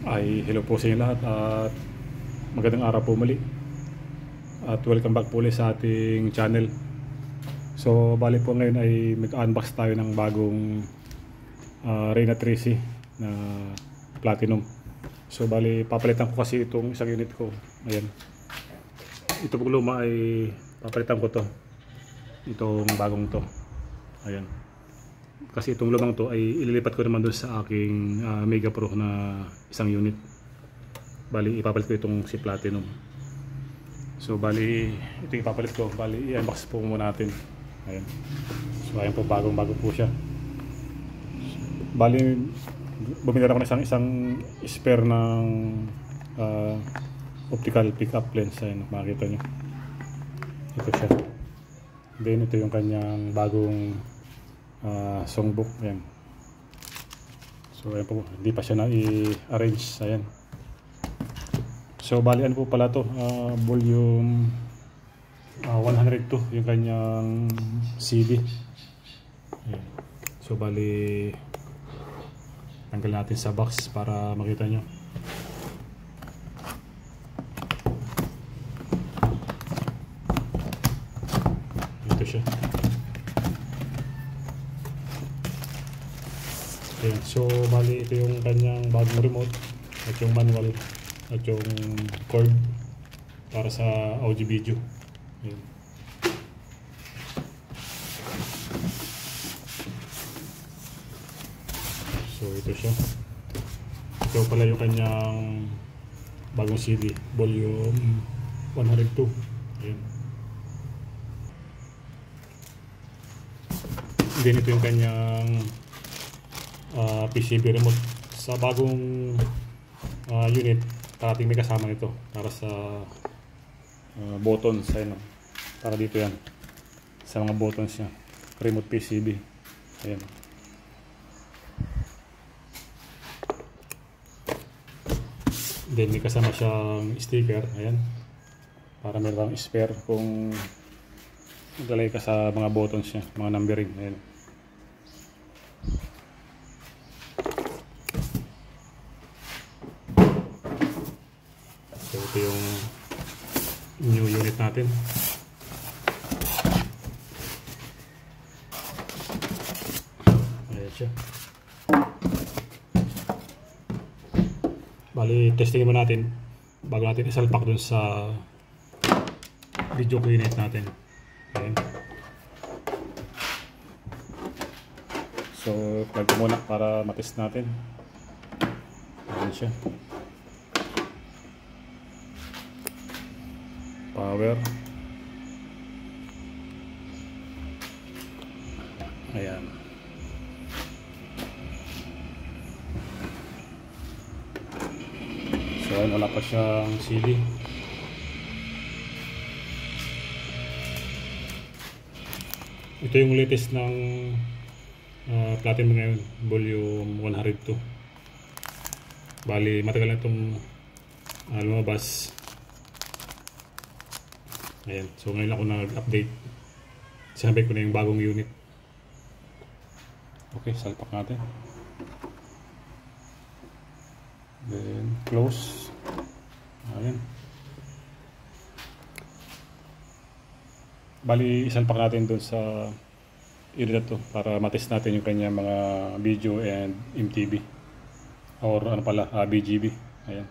Ay hello po sa inyo lahat at magandang araw po muli at welcome back po ulit sa ating channel. So bali po ngayon ay mag-unbox tayo ng bagong Reyna 3C na Platinum. So bali papalitan ko kasi itong isang unit ko. Ayan, ito pong luma ay papalitan ko to, itong bagong to. Ayan, kasi itong lumang to ay ililipat ko naman doon sa aking Mega Pro na isang unit. Bali ipapalit ko itong si Platinum. So bali ito ipapalit ko. Bali i-unbox po muna natin. Ayan. So ayan po, bagong bago po siya. Bali bumili ako ng isang spare ng optical pickup lens. Ayan, makikita nyo ito siya. Then ito yung kanyang bagong songbook. Ayan. So ayan po, hindi pa siya na i-arrange. Ayan. So bali ano po pala to, volume 102 yung kanyang CD. Ayan. So bali tanggal natin sa box para makita nyo. Ito siya. Ayan. So bali ito yung kanyang bagong remote at yung manual at yung cord para sa audio video. Ayan. So ito siya. Ito pala yung kanyang bagong CD, volume 102. Ayan. Then ito yung kanyang PCB remote. Sa bagong unit, parating may kasama nito para sa buttons. Ayan, para dito yan sa mga buttons niya, remote PCB. Ayan. Then may kasama siyang sticker. Ayan, para meron spare kung maglalagay ka sa mga buttons niya, mga numbering. Ayan. So ito yung new unit natin. Ayan siya. Bali testingin mo natin bago natin isalpak dun sa video unit natin. Ayan. So plug ko muna para matest natin. Ayan siya. Power. Ayan. So ayan, wala pa siyang CD. Ito yung latest ng Platinum ngayon, volume 102. Bali matagal na itong lumabas. Ayan, so ngayon ako nag-update. Sinabay ko na yung bagong unit. Okay, salpak natin. Then close. Ayan. Bali isalpak natin dun sa unit na to para matest natin yung kanya mga video and MTB or ano pala, BGB. Ayan.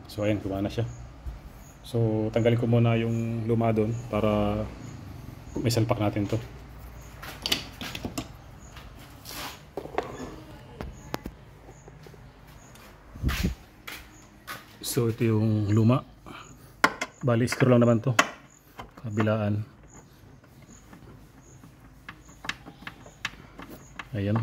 So ayan, gumana siya. So tanggalin ko muna yung luma doon para may salpak natin to. So ito yung luma. Bali screw lang naman to, kabilaan. Ayan.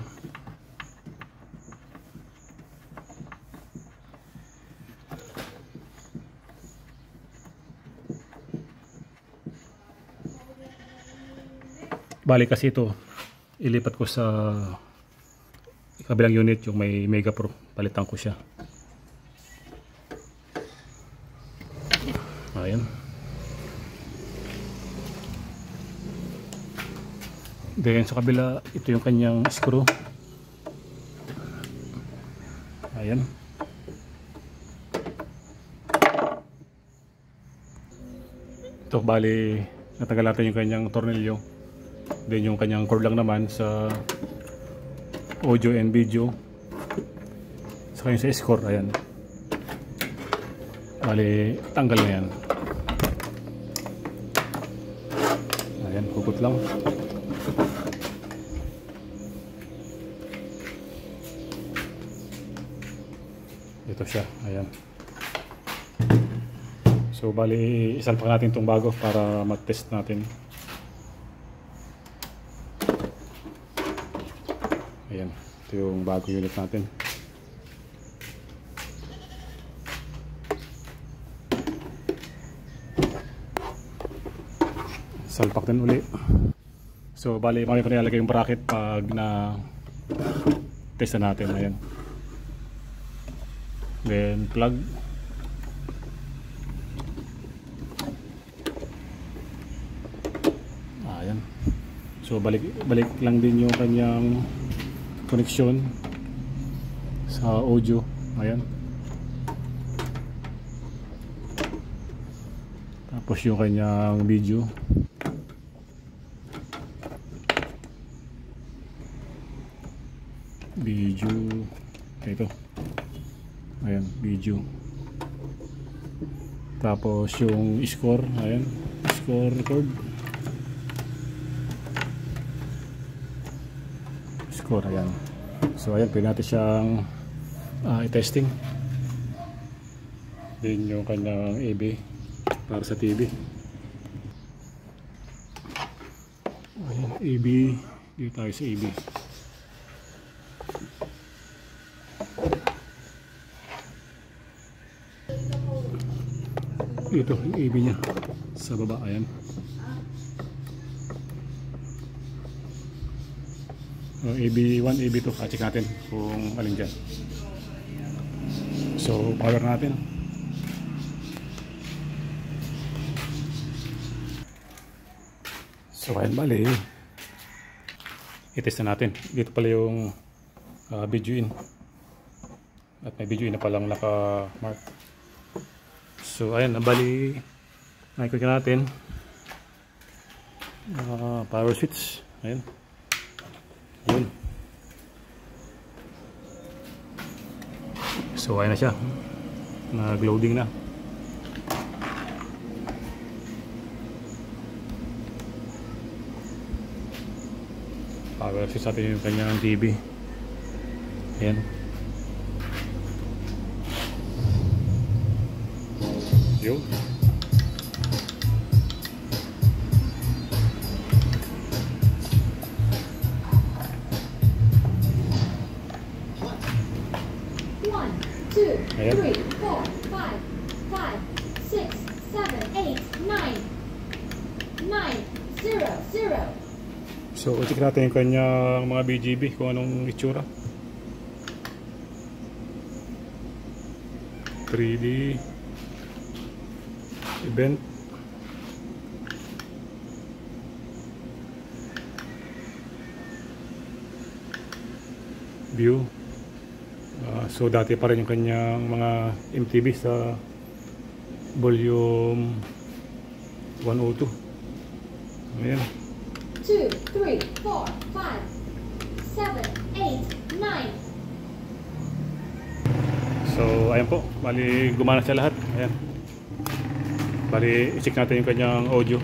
Bali kasi ito ilipat ko sa kabilang unit, yung may Mega Pro. Palitan ko siya. Ayan. Then sa kabila, ito yung kanyang screw. Ayan. Ito bali natanggal natin yung kanyang tornilyo. Then yung kanyang cord lang naman sa audio and video. Saka yung sa score, ayan. Bali tanggal na yan. Ayan, hugot lang. Ito siya, ayan. So bali isalpak natin itong bago para mag-test natin. Ayan, ito yung bago unit natin. Salpak din uli. So bali mami pa nilalagay yung bracket pag na test na natin. Ayan. Then plug. Ayan. So balik lang din yung kanyang connection sa audio. Ayan. Tapos yung kanyang video. Ito. Ayan, video. Tapos yung score, ayan, score record. Score, ayan. So ayan, pwede natin siyang i-testing. Din yung kanyang AB para sa TV. Ayan, AB. Dito tayo sa AB. Ito yung AB nya sa baba, ayan. AB1, AB2, check natin kung alin dyan. So power natin. So ayan, bali i-test na natin. Dito pala yung video in, at may video in na palang naka-mark. So ayan, bali nakikita natin power switch, ayan. Yun. So ayan na siya, nag-loading na. Power switch natin yung kanyang TV, ayan. Yun. One, two, three, 4, 5, 6, 7, 8, 9, 0, 0. So check natin yung kanyang mga BGB kung anong itsura. 3D event, view. So dati pa rin yung kanyang mga MTV sa volume 102. Ayan. 2, 3, 4, 5, 7, 8, 9. So ayan po, bali gumana siya lahat. Ayan. Bali i-check natin yung kanyang audio.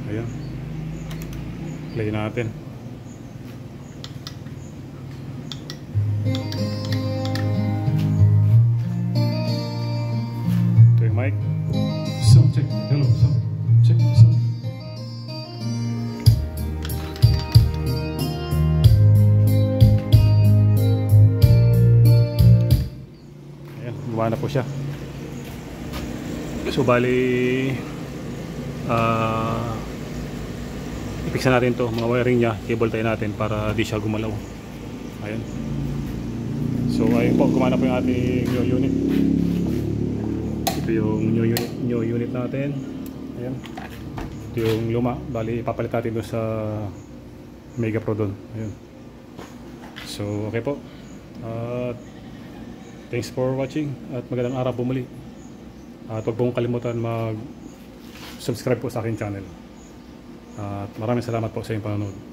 Ayan. Play natin. Ito yung mic. Sound check. Hello, sound check. Sound. Ayan, gumana po siya. So bali i-fix na natin to, mga wiring nya, cable tie natin para di siya gumalaw. Ayan. So ayun po, gumana po yung ating new unit. Ito yung new unit natin. Ayan. Ito yung luma, bali ipapalit natin doon sa Mega Pro doon. Ayun. So, okay po. At thanks for watching at magandang araw po muli. At huwag pong kalimutan mag-subscribe po sa aking channel. At maraming salamat po sa inyong panonood.